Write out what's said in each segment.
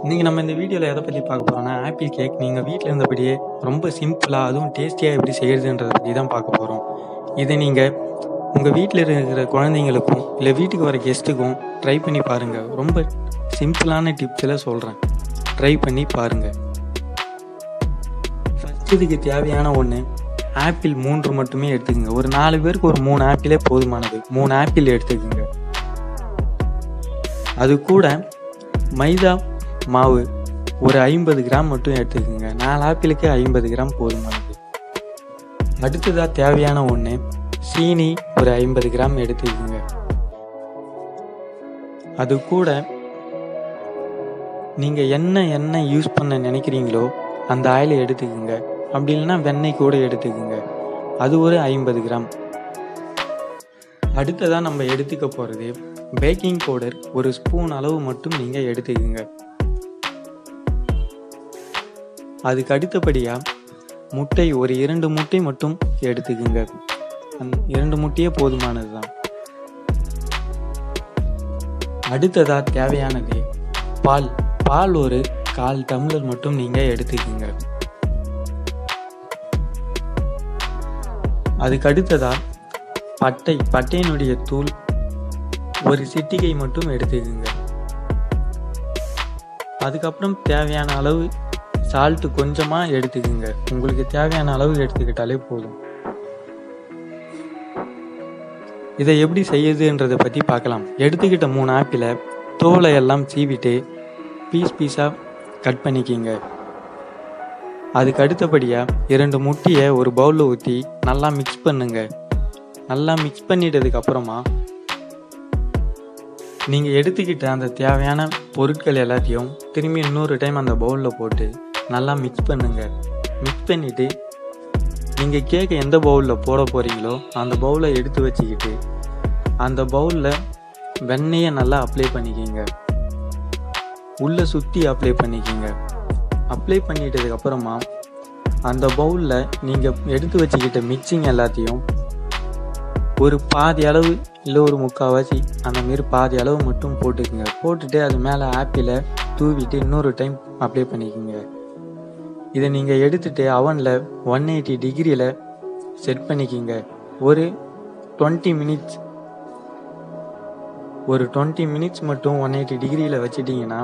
இன்னைக்கு நம்ம இந்த வீடியோவில் எதை பற்றி பார்க்க போகிறோம்னா ஆப்பிள் கேக் நீங்கள் வீட்டில் இருந்தபடியே ரொம்ப சிம்பிளாக அதுவும் டேஸ்டியாக எப்படி செய்கிறதுன்றதை பற்றி தான் பார்க்க போகிறோம். இதை நீங்கள் உங்கள் வீட்டில் இருக்கிற குழந்தைங்களுக்கும் இல்லை வீட்டுக்கு வர கெஸ்ட்டுக்கும் ட்ரை பண்ணி பாருங்கள். ரொம்ப சிம்பிளான டிப்ஸில் சொல்கிறேன், ட்ரை பண்ணி பாருங்கள். ஃபஸ்ட் இதுக்கு தேவையான ஒன்று ஆப்பிள் 3 மட்டுமே எடுத்துக்கோங்க. ஒரு 4 பேருக்கு ஒரு 3 ஆப்பிளே போதுமானது. 3 ஆப்பிள் எடுத்துக்கோங்க. அது கூட மைதா மாவு ஒரு 50 கிராம் மட்டும் எடுத்துக்கோங்க. 4 ஆப்பிளுக்கு 50 கிராம் போதுமானது. அடுத்ததாக தேவையான ஒன்று சீனி ஒரு 50 கிராம் எடுத்துக்கோங்க. அது கூட நீங்கள் என்ன யூஸ் பண்ண நினைக்கிறீங்களோ அந்த ஆயிலை எடுத்துக்கோங்க. அப்படி இல்லைன்னா வெண்ணெய் கூட எடுத்துக்கோங்க. அது ஒரு 50 கிராம். அடுத்ததாக நம்ம எடுத்துக்க போகிறது பேக்கிங் பவுடர் ஒரு ஸ்பூன் அளவு மட்டும் நீங்கள் எடுத்துக்கோங்க. அதுக்கு அடுத்தபடியாக முட்டை ஒரு 2 முட்டை மட்டும் எடுத்துக்கோங்க. 2 முட்டையே போதுமானது தான். அடுத்ததாக தேவையானது பால் ஒரு 1/4 டம்ளர் மட்டும் நீங்கள் எடுத்துக்கோங்க. அதுக்கு அடுத்ததாக பட்டையினுடைய தூள் ஒரு சிட்டிகை மட்டும் எடுத்துக்கோங்க. அதுக்கப்புறம் தேவையான அளவு சால்ட்டு கொஞ்சமாக எடுத்துக்கோங்க. உங்களுக்கு தேவையான அளவு எடுத்துக்கிட்டாலே போதும். இதை எப்படி செய்யுதுன்றதை பற்றி பார்க்கலாம். எடுத்துக்கிட்ட 3 ஆப்பிளை தோலை எல்லாம் சீவிட்டு பீஸாக கட் பண்ணிக்கிங்க. அதுக்கு அடுத்தபடியாக 2 முட்டையை ஒரு பவுலில் ஊற்றி நல்லா மிக்ஸ் பண்ணுங்க. நல்லா மிக்ஸ் பண்ணிட்டதுக்கு அப்புறமா நீங்கள் எடுத்துக்கிட்ட அந்த தேவையான பொருட்கள் எல்லாத்தையும் திரும்பி இன்னொரு டைம் அந்த பவுலில் போட்டு நல்லா மிக்ஸ் பண்ணுங்க. மிக்ஸ் பண்ணிவிட்டு நீங்கள் கேக்கை எந்த பவுலில் போட போகிறீங்களோ அந்த பவுலை எடுத்து வச்சுக்கிட்டு அந்த பவுலில் வெண்ணெயை நல்லா அப்ளை பண்ணிக்கிங்க. உள்ளே சுற்றி அப்ளை பண்ணிக்கிங்க. அப்ளை பண்ணிட்டதுக்கப்புறமா அந்த பவுலில் நீங்கள் எடுத்து வச்சுக்கிட்ட மிக்சிங் எல்லாத்தையும் ஒரு பாதி அளவு இல்லை ஒரு 3/4 அந்த மாரி பாதி அளவு மட்டும் போட்டுக்குங்க. போட்டுட்டு அது மேலே ஆப்பிளை தூவிட்டு இன்னொரு டைம் அப்ளை பண்ணிக்கோங்க. இதை நீங்கள் எடுத்துகிட்டு அவனில் 180 டிகிரியில் செட் பண்ணிக்கிங்க. ஒரு 20 மினிட்ஸ் மட்டும் 180 டிகிரியில் வச்சிட்டிங்கன்னா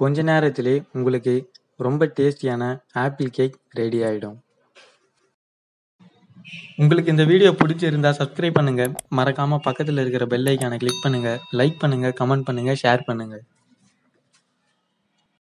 கொஞ்ச நேரத்திலே உங்களுக்கு ரொம்ப டேஸ்டியான ஆப்பிள் கேக் ரெடி ஆகிடும். உங்களுக்கு இந்த வீடியோ பிடிச்சிருந்தா சப்ஸ்கிரைப் பண்ணுங்கள். மறக்காமல் பக்கத்தில் இருக்கிற பெல் ஐக்கானை கிளிக் பண்ணுங்கள். லைக் பண்ணுங்கள், கமெண்ட் பண்ணுங்கள், ஷேர் பண்ணுங்கள்.